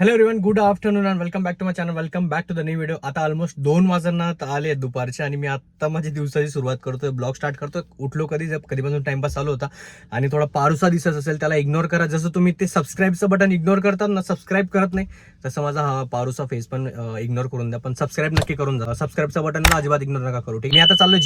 Hello everyone, good afternoon and welcome back to my channel. Welcome back to the new video. आता almost 2 वाजता आले दुपारचे आणि मी आता माझ्या दिवसाची सुरुवात करतोय, ब्लॉग स्टार्ट करतोय. उठलो कधीपासून टाइमपास चालू होता आणि थोडा पारुसा दिसत असेल त्याला इग्नोर करा. जसं तुम्ही ते सबस्क्राईबचं बटन इग्नोर करतात ना, सबस्क्राईब करत नाही, तसं माझा हा पारुसा फेस पण इग्नोर करून द्या. पण सबस्क्राईब नक्की करून जा. सबस्क्राईबचं बटन अजिबात इग्नोर नका करू. ठीक, मी आता चाललो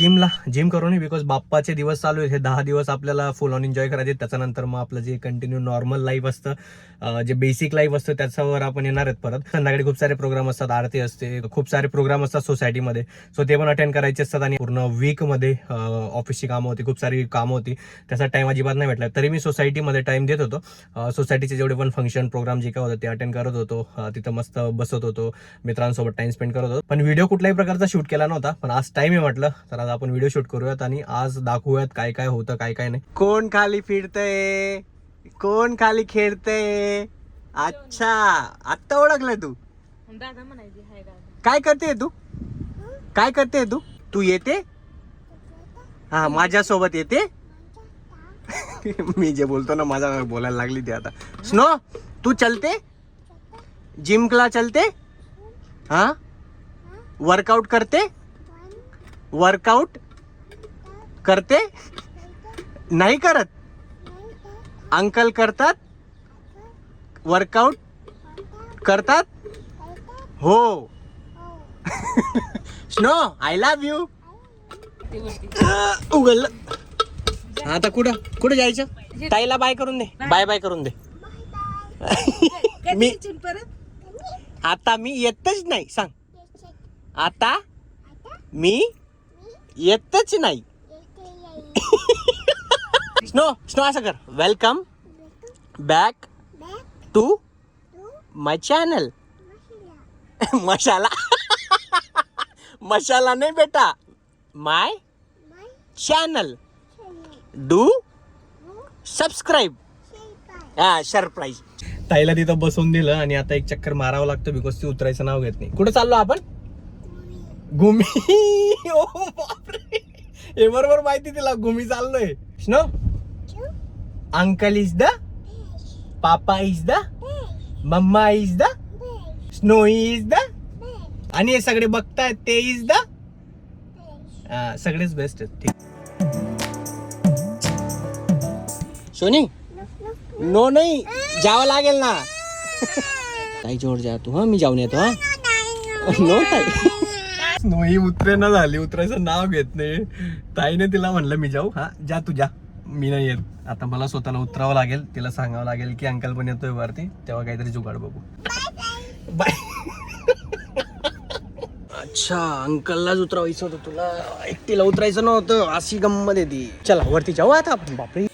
जिम करून, बिकॉज बाप्पाचे दिवस चालू आहेत. हे 10 दिवस आपल्याला फुल ऑन एन्जॉय करायचे. त्याच्यानंतर मग आपलं जे कंटिन्यू नॉर्मल लाईफ असतं, जे बेसिक लाईफ असतं, त्याच्यावर आपण येणार आहेत परत. संध्याकाळी खूप सारे प्रोग्राम असतात, आरती असते, खूप सारे प्रोग्राम असतात सोसायटीमध्ये. सो ते पण अटेंड करायचे असतात आणि पूर्ण वीक मध्ये ऑफिसची कामं होती, खूप सारी कामं होती, त्याचा टाइम अजिबात नाही भेटला. तरी मी सोसायटीमध्ये टाइम देत होतो. सोसायटीचे जेवढे पण फंक्शन प्रोग्राम जे काय होतं ते अटेंड करत होतो. तिथं मस्त बसत होतो, मित्रांसोबत टाइम स्पेंड करत होतो. पण व्हिडिओ कुठल्याही प्रकारचा शूट केला नव्हता. पण आज टाइम आहे म्हटलं, तर आज आपण व्हिडिओ शूट करूयात आणि आज दाखवूयात काय काय होतं, काय काय नाही. कोण खाली फिरतंय, कोण खाली खेळतंय. अच्छा, आत्ता ओळखलंय तू. दादा म्हणायची हाय दादा. काय करते तू, काय करते तू? तू येते हा माझ्यासोबत येते. मी जे बोलतो ना, माझा बोलायला लागली ती आता. स्नो, तू चलते जिम क्लास चलते? हा, वर्कआउट करते, वर्कआउट करते नाही करत? अंकल करतात वर्कआउट, करतात हो. Snow, I love you. उघडलं आता. कुठं जायचं? ताईला बाय करून दे, बाय बाय करून दे. मी आता मी येतच नाही. सांग, आता मी येतच नाही. स्नो असं कर. Welcome back to my channel. मशाला मशाला नाही बेटा, माय चॅनल. Do subscribe. हा, सरप्राईज. ताईला तिथं बसवून दिलं आणि आता एक चक्कर मारावं लागतं, बिकॉज ती उतरायचं नाव घेत नाही. कुठं चाललो आपण? घुमी. ओ बापरे, हे बरोबर माहिती तिला, घुमी चाललोय. Snow, uncle is the, papa is the, mama is the, Snow is the, आणि हे सगळे बघतायत ते इज द. सगळेच बेस्ट आहेत. ठीक. सोनी, नो नाही, जावं लागेल ना. ताई जोड जा तू. हा, मी जाऊन येतो. हा, नो ताई. नो ही उतरे ना झाली, उतरायचं नाव घेत नाही. ताईने तिला म्हणलं मी जाऊ. हा, जा तू जा, मी नाही येत. आता मला स्वतःला उतरावं लागेल, तिला सांगावं लागेल की अंकल पण येतोय वरती, तेव्हा काहीतरी जुगाड बघू. बाय. अच्छा, अंकललाच उतरवायचं होतं, तुला एकटीला उतरायचं नव्हतं. अशी गंमत आहे ती. चला वरती जाऊ आता आपण. बापरे,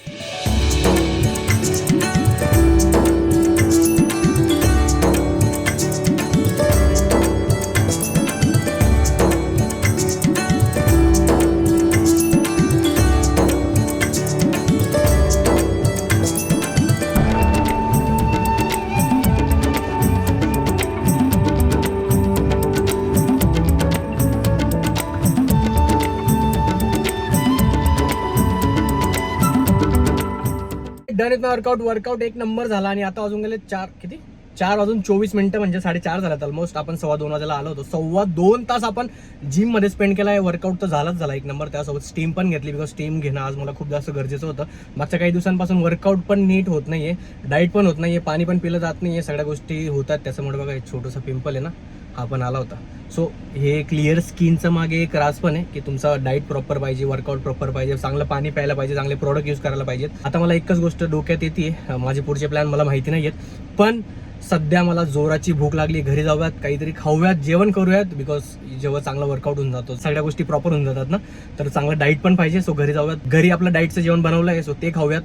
डन इथं वर्कआउट एक नंबर झाला. आणि आता अजून गेले 4 वाजून 24 मिनिटं, म्हणजे 4:30 झाल्यात ऑलमोस्ट. आपण 2:15 वाजेला आलो होतो. 2.25 तास आपण जिम मध्ये स्पेंड केला आहे. वर्कआउट तर झाला एक नंबर. त्यासोबत स्टीम पण घेतली, बिकॉज स्टीम घेणं आज मला खूप जास्त गरजेचं होतं. मागच्या काही दिवसांपासून वर्कआउट पण नीट होत नाहीये, डाईट पण होत नाहीये, पाणी पण पिलं जात नाहीये, सगळ्या गोष्टी होतात. त्याच्यामुळे बघा एक छोटंसं पिंपल आहे ना, हा पण आला होता. सो हे क्लिअर स्किनचं मागे एक राज पण आहे की तुमचा डाईट प्रॉपर पाहिजे, वर्कआउट प्रॉपर पाहिजे, चांगलं पाणी प्यायला पाहिजे, चांगले प्रोडक्ट यूज करायला पाहिजेत. आता मला एकच गोष्ट डोक्यात येते, माझे पुढचे प्लॅन मला माहिती नाही आहेत, पण सध्या मला जोराची भूक लागली. घरी जाऊयात, काहीतरी खाऊयात, जेवण करूयात, बिकॉज जेव्हा चांगला वर्कआउट होऊन जातो, सगळ्या गोष्टी प्रॉपर होऊन जातात ना, तर चांगलं डाईट पण पाहिजे. सो घरी जाऊयात, घरी आपलं डाईटचं जेवण बनवलं आहे, सो ते खाऊयात.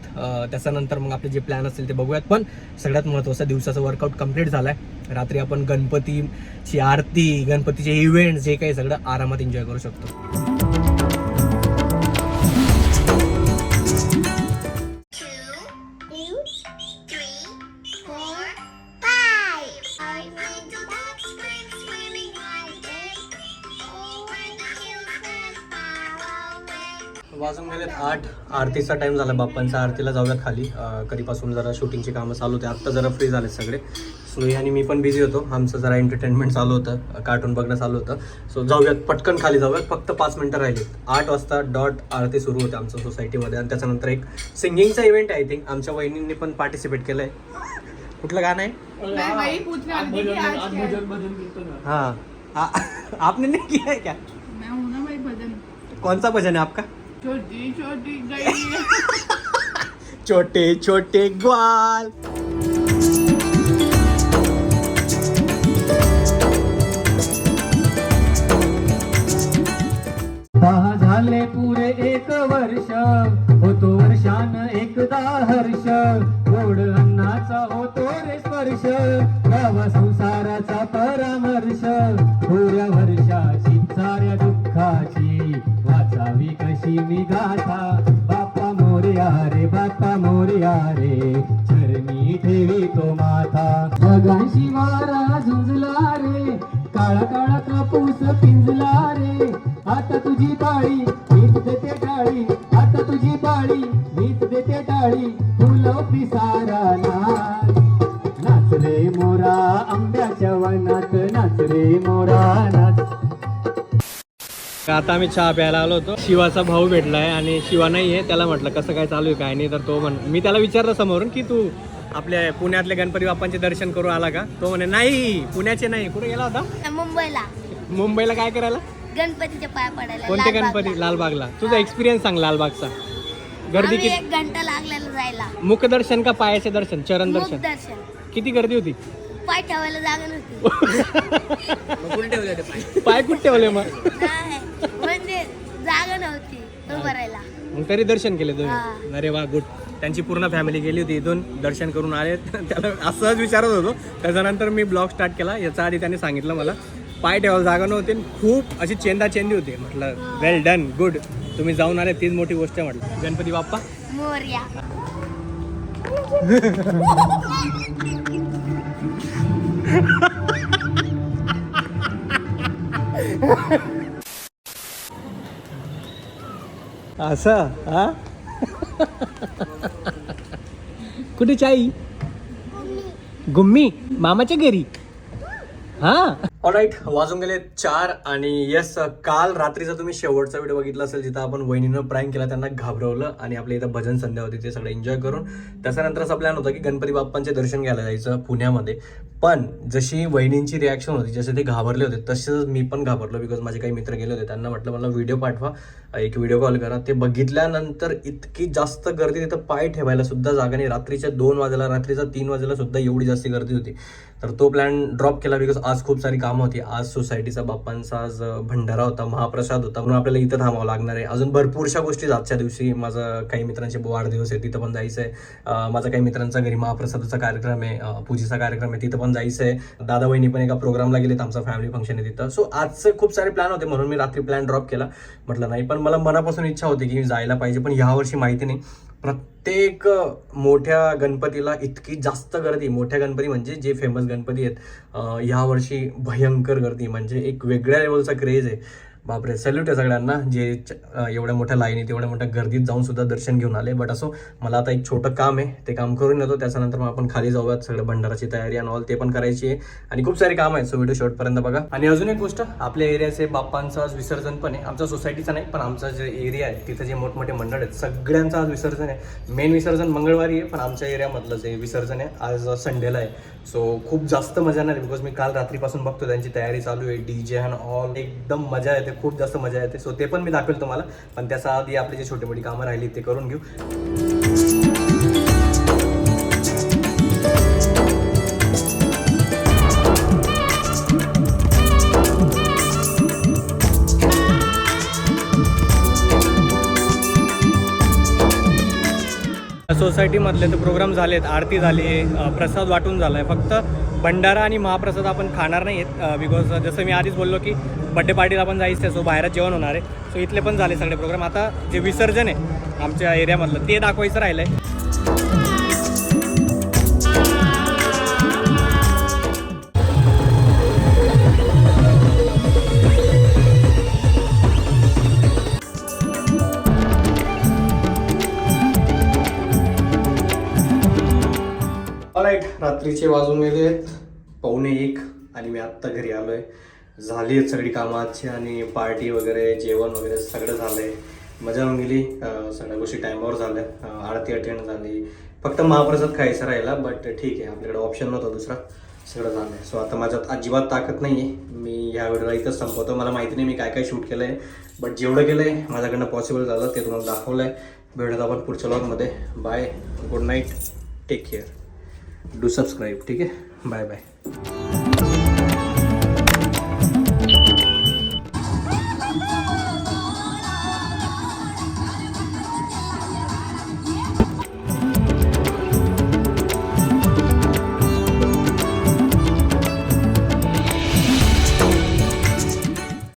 त्याच्यानंतर मग आपले जे प्लॅन असतील ते बघूयात. पण सगळ्यात महत्त्वाचं, दिवसाचं वर्कआउट कंप्लीट झालाय. रात्री आपण गणपतीची आरती, गणपतीचे इव्हेंट, जे काही सगळं आरामात एन्जॉय करू शकतो. वाजून गेलेत 8. आरतीचा टाइम झाला बाप्पांचा. आरतीला जाऊयात खाली. कधीपासून जरा शूटिंगची कामं चालू होते, आत्ता जरा फ्री झाले सगळे. सो आणि मी पण बिझी होतो. आमचं जरा एंटरटेनमेंट चालू होतं, कार्टून बघणं चालू होतं. सो जाऊयात पटकन खाली जाऊयात. फक्त 5 मिनटं राहिली. 8 वाजता डॉट आरती सुरू होते आमच्या सोसायटीमध्ये. आणि त्याच्यानंतर एक सिंगिंगचा इव्हेंट आहे. आय थिंक आमच्या वहिनींनी पण पार्टिसिपेट केलं आहे. कुठलं गाणं आहे? हाँ आपने नहीं किया है क्या? मैं हूं ना भाई भजन कौन सा भजन है आपका? छोटी छोटी गई छोटे छोटे ग्वाल. दहा झाले पुरे 1 वर्ष, होतो वर्षान एकदा हर्ष, गोड अन्नाचा होतो रे स्पर्श, गावा संसाराचा परामर्श, पुऱ्या वर्षाची साऱ्या दुःखाची वाचावी कशी मी गाथा, बाप्पा मोरया रे बाप्पा मोरया रे, चरणी ठेवी तो माथा, जगांशी वारा झुंजला रे, काळा काळा कापूस पिंजला रे, आता तुझी पाळी मीच देते टाळी, आता तुझी पाळी मीच देते टाळी, फुलं पिसारा नाच रे मोरा आंब्याच्या वनात, नाच रे मोरा नाच. आता आम्ही चहा प्यायला आलो होतो. शिवाचा भाऊ भेटलाय आणि शिवा नाही आहे. त्याला म्हटलं कसं काय चालू आहे काय नाही, तर तो मी त्याला विचारलं समोरून की तू आपल्या पुण्यातले गणपती बाप्पांचे दर्शन करून आला का? तो म्हणे नाही पुण्याचे नाही. कुठे गेला होता? मुंबईला काय करायला? गणपतीच्या पाया पडायला. कोणते गणपती? लालबागला. तुझा एक्सपिरियन्स सांग लालबागचा. गर्दी आम्ही किती? 1 घंटा लागलेला जायला. मुखदर्शन का पायाचे दर्शन? चरण मुख दर्शन. दर्शन. किती गर्दी होती? पाय ठेवायला जागा नव्हती. पाय कुठे ठेवले मग? नाही, म्हणजे जागा नव्हती उभं राहायला. मग तरी दर्शन केले हा. तुम्ही? अरे वा गुड. त्यांची पूर्ण फॅमिली गेली होती इथून, दर्शन करून आले. त्याला असंच विचारत होतो. त्याच्यानंतर मी ब्लॉग स्टार्ट केला. याचा आधी त्याने सांगितलं मला पाय ठेवायला जागा नव्हती, खूप अशी चेंदी होती. म्हटलं वेल डन, गुड, तुम्ही जाऊन आले तीच मोठी गोष्ट आहे. म्हटलं गणपती बाप्पा मोरया. असं हा कुठे चाई? गुम्मी मामाच्या घरी. हा ऑलराईट, वाजून गेले 4 आणि येस, काल रात्रीचा तुम्ही शेवटचा व्हिडिओ बघितला असेल जिथं आपण वहिनीनं प्रँक केला, त्यांना घाबरवलं आणि आपल्या इथं भजन संध्या होती, ते सगळं एन्जॉय करून त्याच्यानंतर असा प्लॅन होता की गणपती बाप्पांचे दर्शन घ्यायला जायचं पुण्यामध्ये. पण जशी वहिनींची रिॲक्शन होती, जसे ते घाबरले होते तसंच मी पण घाबरलो. बिकॉज माझे काही मित्र गेले होते, त्यांना म्हटलं मला व्हिडिओ पाठवा, एक व्हिडिओ कॉल करा. ते बघितल्यानंतर इतकी जास्त गर्दी, तिथं पाय ठेवायला सुद्धा जागा नाही. रात्रीच्या 2 वाजेला, रात्रीच्या 3 वाजेला सुद्धा एवढी जास्त गर्दी होती. तर तो प्लॅन ड्रॉप केला बिकॉज आज खूप सारी कामं होती. आज सोसायटीचा बाप्पांचा आज भंडारा होता, महाप्रसाद होता, म्हणून आपल्याला इथं थांबावं लागणार आहे. अजून भरपूरशा गोष्टी आजच्या दिवशी. माझं काही मित्रांचे वाढदिवस आहे, तिथं पण जायचं आहे. माझा काही मित्रांचा घरी महाप्रसादाचा कार्यक्रम आहे, पूजेचा कार्यक्रम आहे, तिथं पण जायचं आहे. दादा वहिनी पण एका प्रोग्रामला गेलेत, आमचा फॅमिली फंक्शन आहे तिथं. सो आजचे खूप सारे प्लॅन होते, म्हणून मी रात्री प्लॅन ड्रॉप केला. म्हटलं नाही, पण मला मनापासून इच्छा होती की जायला पाहिजे. पण यावर्षी माहिती नाही, प्रत्येक मोठ्या गणपतीला इतकी जास्त गर्दी. मोठ्या गणपती म्हणजे जे फेमस गणपती आहेत, यावर्षी भयंकर गर्दी, म्हणजे एक वेगळ्या लेवलचा क्रेज आहे. बापरे, सॅल्यूट आहे सगळ्यांना जे एवढ्या मोठ्या लाईनीत एवढ्या मोठ्या गर्दीत जाऊन सुद्धा दर्शन घेऊन आले. बट असो, मला आता एक छोटं काम आहे, ते काम करून येतो. त्याच्यानंतर मग आपण खाली जाऊयात. सगळं भंडाराची तयारी आणि ऑल ते पण करायची आहे आणि खूप सारी काम आहेत. सो व्हिडिओ शेवटपर्यंत बघा. आणि अजून एक गोष्ट, आपल्या एरियाचे बाप्पांचं आज विसर्जन पण आहे. आमच्या सोसायटीचा नाही, पण आमचा जे एरिया आहे तिथं जे मोठमोठे मंडळ आहेत सगळ्यांचं आज विसर्जन आहे. मेन विसर्जन मंगळवारी आहे, पण आमच्या एरियामधलं जे विसर्जन आहे आज संडेला आहे. सो खूप जास्त मजा नाही, बिकॉज मी काल रात्रीपासून बघतो त्यांची तयारी चालू आहे, DJ अँड ऑल. एकदम मजा येते, खूप जास्त मजा येते. सो ते पण मी दाखवेल तुम्हाला, पण त्याच्या आधी आपली जे छोटी मोठी कामं राहिली ते करून घेऊ. सोसायटीमधले ते प्रोग्राम झालेत, आरती झाली, प्रसाद वाटून झाला आहे. फक्त भंडारा आणि महाप्रसाद आपण खाणार नाही आहेत, बिकॉज जसं मी आधीच बोललो की बड्डे पार्टीला पण जायचं आहे. सो बाहेरच जेवण होणार आहे. सो इथले पण झाले सगळे प्रोग्राम. आता जे विसर्जन आहे आमच्या एरियामधलं ते दाखवायचं राहिलं आहे. रात्रीचे वाजून गेले आहेत 1:45 आणि मी आत्ता घरी आलो आहे. झाली आहेत सगळी कामं आजची आणि पार्टी वगैरे जेवण वगैरे सगळं झालं आहे. मजा गेली. सगळ्या गोष्टी टाईमावर झाल्या. आरती अटेंड झाली. फक्त महाप्रसाद खायचा राहिला, बट ठीक आहे, आपल्याकडे ऑप्शन नव्हता दुसरा. सगळं झालं आहे. सो आता माझ्यात अजिबात ताकद नाही आहे. मी ह्या व्हिडिओला इथंच संपवतो. मला माहिती नाही मी काय काय शूट केलं आहे, बट जेवढं केलं आहे माझ्याकडनं पॉसिबल झालं ते तुम्हाला दाखवलं आहे. भेटत आपण पुढच्या व्लॉगमध्ये. Bye, good night, take care, do subscribe. ठीक आहे, बाय बाय.